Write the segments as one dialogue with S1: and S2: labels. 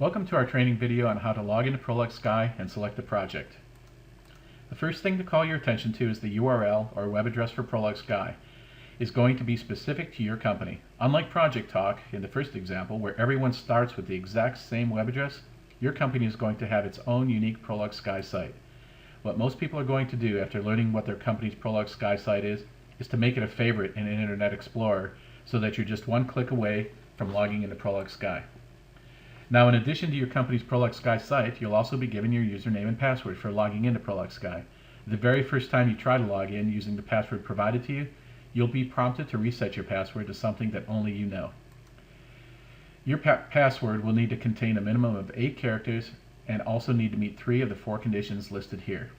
S1: Welcome to our training video on how to log into Prolog Sky and select a project. The first thing to call your attention to is the URL or web address for Prolog Sky is going to be specific to your company. Unlike Project Talk in the first example, where everyone starts with the exact same web address, your company is going to have its own unique Prolog Sky site. What most people are going to do after learning what their company's Prolog Sky site is to make it a favorite in Internet Explorer so that you're just one click away from logging into Prolog Sky. Now, in addition to your company's Prolog Sky site, you'll also be given your username and password for logging into Prolog Sky. The very first time you try to log in using the password provided to you, you'll be prompted to reset your password to something that only you know. Your password will need to contain a minimum of 8 characters and also need to meet 3 of the 4 conditions listed here.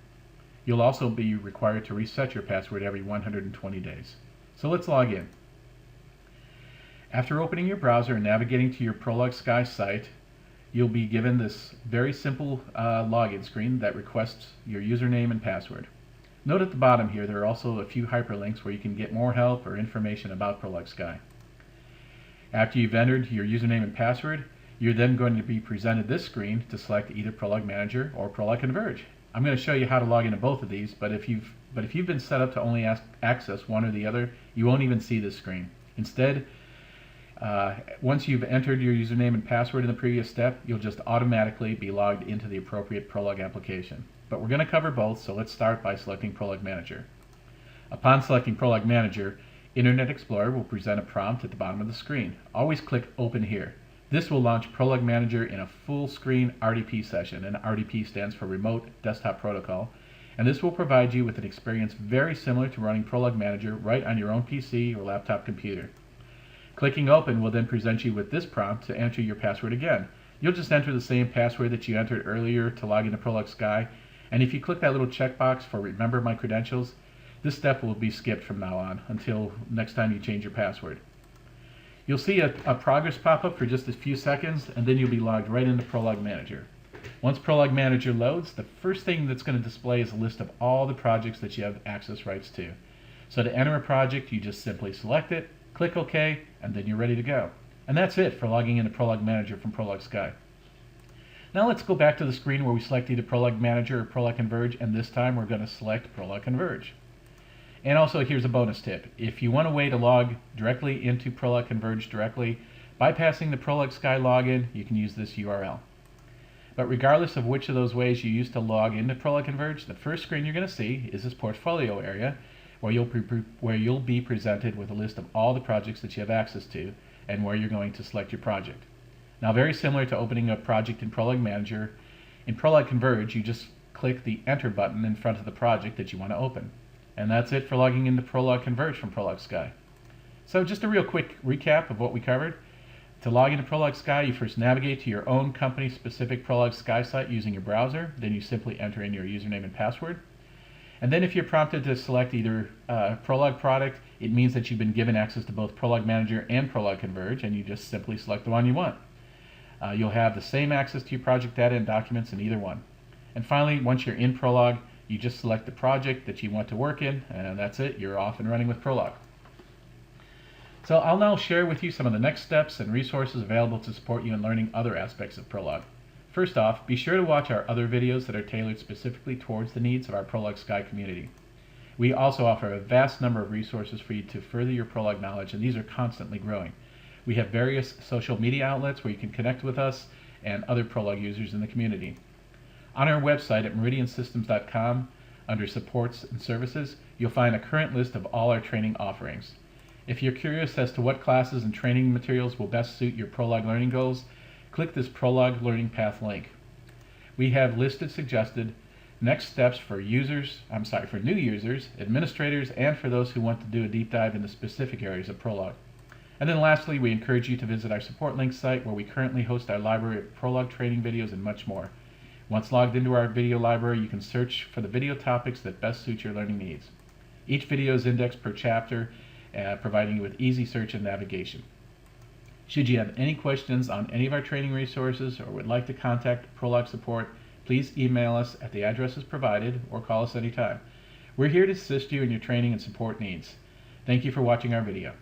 S1: You'll also be required to reset your password every 120 days. So let's log in. After opening your browser and navigating to your Prolog Sky site, you'll be given this very simple login screen that requests your username and password. Note at the bottom here there are also a few hyperlinks where you can get more help or information about Prolog Sky. After you've entered your username and password, you're then going to be presented this screen to select either Prolog Manager or Prolog Converge. I'm going to show you how to log into both of these, but if you've been set up to only access one or the other, you won't even see this screen. Instead, once you've entered your username and password in the previous step, you'll just automatically be logged into the appropriate Prolog application. But we're going to cover both, so let's start by selecting Prolog Manager. Upon selecting Prolog Manager, Internet Explorer will present a prompt at the bottom of the screen. Always click Open here. This will launch Prolog Manager in a full-screen RDP session, and RDP stands for Remote Desktop Protocol, and this will provide you with an experience very similar to running Prolog Manager right on your own PC or laptop computer. Clicking Open will then present you with this prompt to enter your password again. You'll just enter the same password that you entered earlier to log into Prolog Sky, and if you click that little checkbox for Remember My Credentials, this step will be skipped from now on until next time you change your password. You'll see a progress pop-up for just a few seconds, and then you'll be logged right into Prolog Manager. Once Prolog Manager loads, the first thing that's going to display is a list of all the projects that you have access rights to. So to enter a project, you just simply select it, click OK, and then you're ready to go. And that's it for logging into Prolog Manager from Prolog Sky. Now let's go back to the screen where we select either Prolog Manager or Prolog Converge, and this time we're going to select Prolog Converge. And also, here's a bonus tip. If you want a way to log directly into Prolog Converge directly, bypassing the Prolog Sky Login, you can use this URL. But regardless of which of those ways you use to log into Prolog Converge, the first screen you're going to see is this portfolio area where you'll be presented with a list of all the projects that you have access to and where you're going to select your project. Now, very similar to opening a project in Prolog Manager, in Prolog Converge you just click the Enter button in front of the project that you want to open. And that's it for logging into Prolog Converge from Prolog Sky. So just a real quick recap of what we covered. To log into Prolog Sky, you first navigate to your own company-specific Prolog Sky site using your browser. Then you simply enter in your username and password. And then if you're prompted to select either Prolog product, it means that you've been given access to both Prolog Manager and Prolog Converge, and you just simply select the one you want. You'll have the same access to your project data and documents in either one. And finally, once you're in Prolog, you just select the project that you want to work in, and that's it. You're off and running with Prolog. So I'll now share with you some of the next steps and resources available to support you in learning other aspects of Prolog. First off, be sure to watch our other videos that are tailored specifically towards the needs of our Prolog Sky community. We also offer a vast number of resources for you to further your Prolog knowledge, and these are constantly growing. We have various social media outlets where you can connect with us and other Prolog users in the community. On our website at meridiansystems.com, under Supports and Services, you'll find a current list of all our training offerings. If you're curious as to what classes and training materials will best suit your Prolog learning goals, click this Prolog Learning Path link. We have listed suggested next steps for new users, administrators, and for those who want to do a deep dive into specific areas of Prolog. And then lastly, we encourage you to visit our support link site where we currently host our library of Prolog training videos and much more. Once logged into our video library, you can search for the video topics that best suit your learning needs. Each video is indexed per chapter, providing you with easy search and navigation. Should you have any questions on any of our training resources or would like to contact Prolog support, please email us at the addresses provided or call us anytime. We're here to assist you in your training and support needs. Thank you for watching our video.